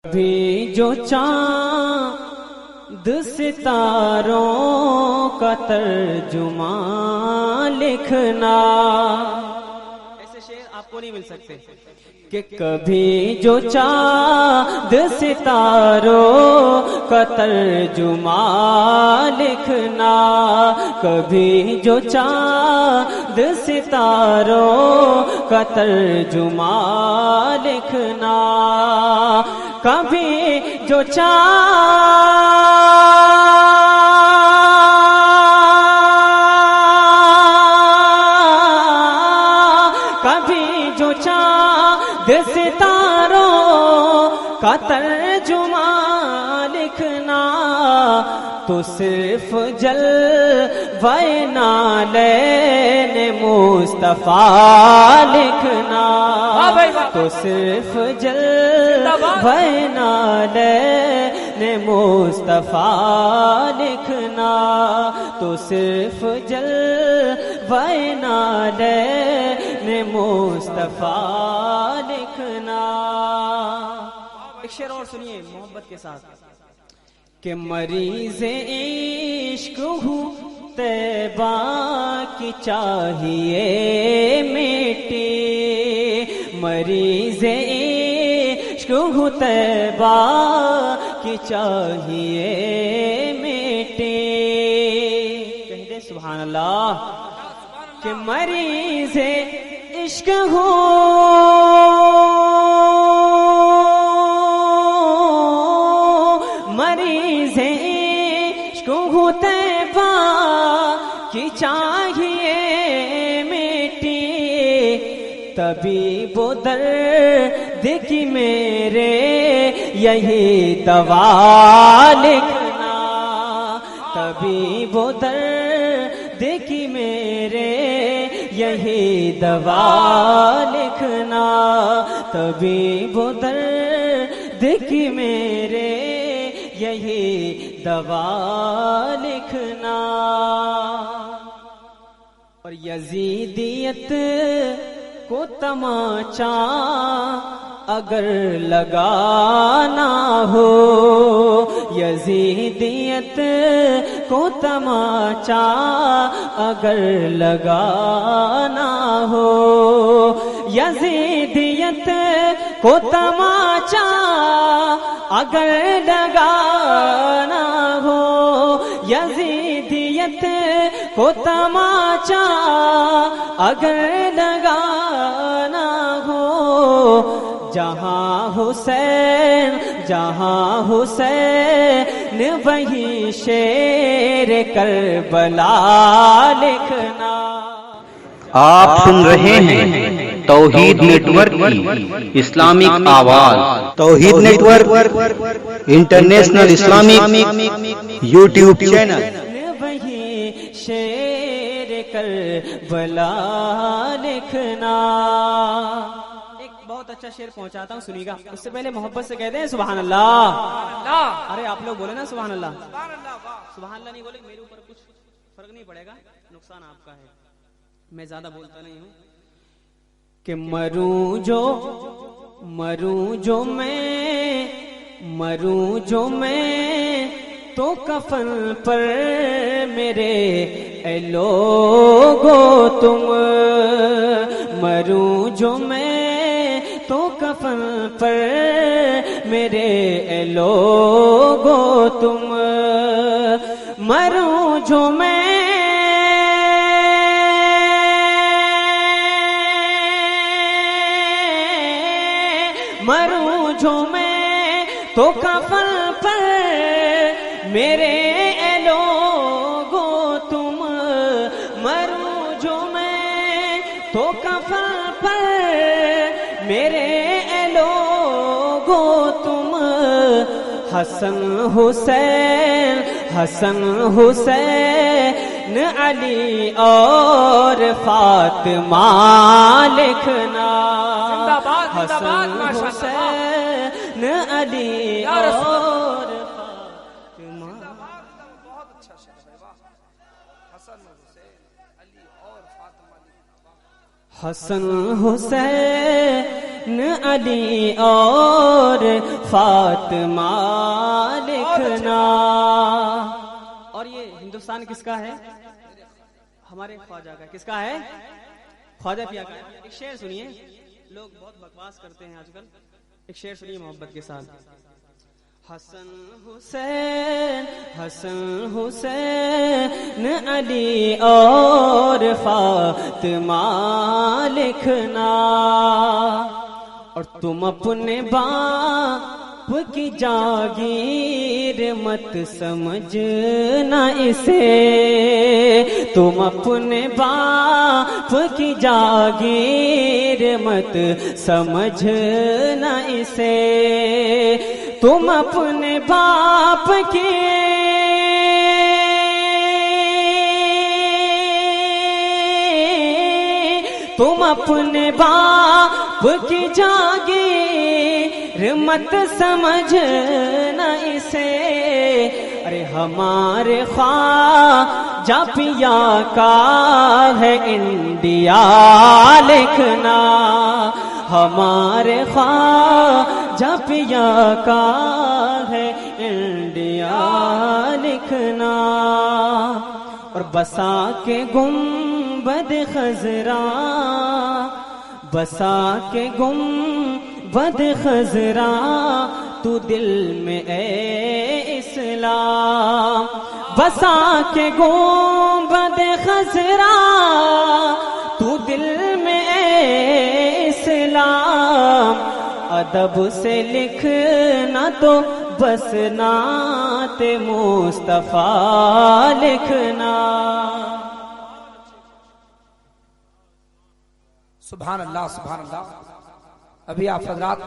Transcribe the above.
کبھی جو چاند ستاروں کا ترجمہ لکھنا، ایسے شعر آپ کو نہیں مل سکتے کہ کبھی جو چاند ستاروں کا ترجمہ لکھنا، کبھی جو چاند ستاروں کا ترجمہ لکھنا، کبھی جو کبھی جو چاند ستاروں کا ترجمہ لکھنا، تو صرف جلوہ نالین مصطفیٰ لکھنا، تو صرف جلوہ نالین مصطفیٰ لکھنا، تو صرف جلوہ نالین مصطفیٰ لکھنا۔ ایک شعر اور سنیے محبت کے ساتھ کہ مریض عشق ہوں طیبہ کی چاہیے مٹی، مریض عشق ہوں طیبہ کی چاہیے مٹی، کہہ دے سبحان اللہ کہ مریض عشق ہوں طیبہ کی چاہیے مٹی، طبیب و درد کی میرے یہی دوا لکھنا، طبیب و درد کی میرے یہی دوا لکھنا، طبیب و درد کی میرے یہی دوا لکھنا۔ اور یزیدیت کو تماچا اگر لگانا ہو، یزیدیت کو تماچا اگر لگانا ہو، یزیدیت کو تماچا اگر لگانا ہو، یزیدیت کو تماچا اگر لگانا ہو، جہاں حسین وہیں شیر کربلا لکھنا۔ آپ سن رہے ہیں توحید نیٹ ورک کی اسلامک آواز، Tawheed network international Islamic YouTube channel, وہیں شیر کربلا لکھنا۔ ایک بہت اچھا شعر پہنچاتا ہوں، سنیے گا، اس سے پہلے محبت سے کہتے ہیں سبحان اللہ۔ ارے آپ لوگ بولے نا سبحان اللہ، سبحان اللہ نہیں بولے میرے اوپر کچھ فرق نہیں پڑے گا، نقصان آپ کا ہے، میں زیادہ بولتا نہیں ہوں۔ کہ مروں جو میں تو کفن پر میرے اے لوگو تم، مروں جو میں تو کفن پر میرے اے لوگو تم، مروں جو میں تو کفن پر میرے اے لوگو تم، مروں جو میں تو کفن پر میرے اے لوگو تم، حسن حسین علی اور فاطمہ لکھنا، حسن حسین علی اور فاطمہ۔ بہت اچھا شعر ہے، حسن حسین علی اور فاطمہ، حسن حسین علی اور فاطمہ لکھنا. اور یہ ہندوستان کس کا ہے؟ ہمارے خواجہ کا. کس کا ہے؟ خواجہ پیا کا. ایک شعر سنیے. لوگ بہت بکواس کرتے ہیں آج کل. ایک شعر سنیے محبت کے ساتھ. حسن حسین حسن حسین علی اور فاطمہ لکھنا. اور تم اپنے باپ کی جاگیر مت سمجھنا اسے. تم اپنے باپ کی جاگیر مت سمجھنا اسے. تم اپنے باپ کی تم اپنے باپ کی جاگیر مت سمجھنا اسے. ارے ہمارے خواجہ پیا کا ہے انڈیا لکھنا. ہمارے خواجہ پیا کا ہے انڈیا لکھنا. اور بسا کے گنبد خضرا بسا کے گنبد خضرا تو دل میں اے اسلام. بسا کے گنبد خضرا تو دل میں اے اسلام. ادب سے لکھنا تو بس نعت مصطفیٰ لکھنا. سبحان اللہ سبحان اللہ. ابھی آپ حضرات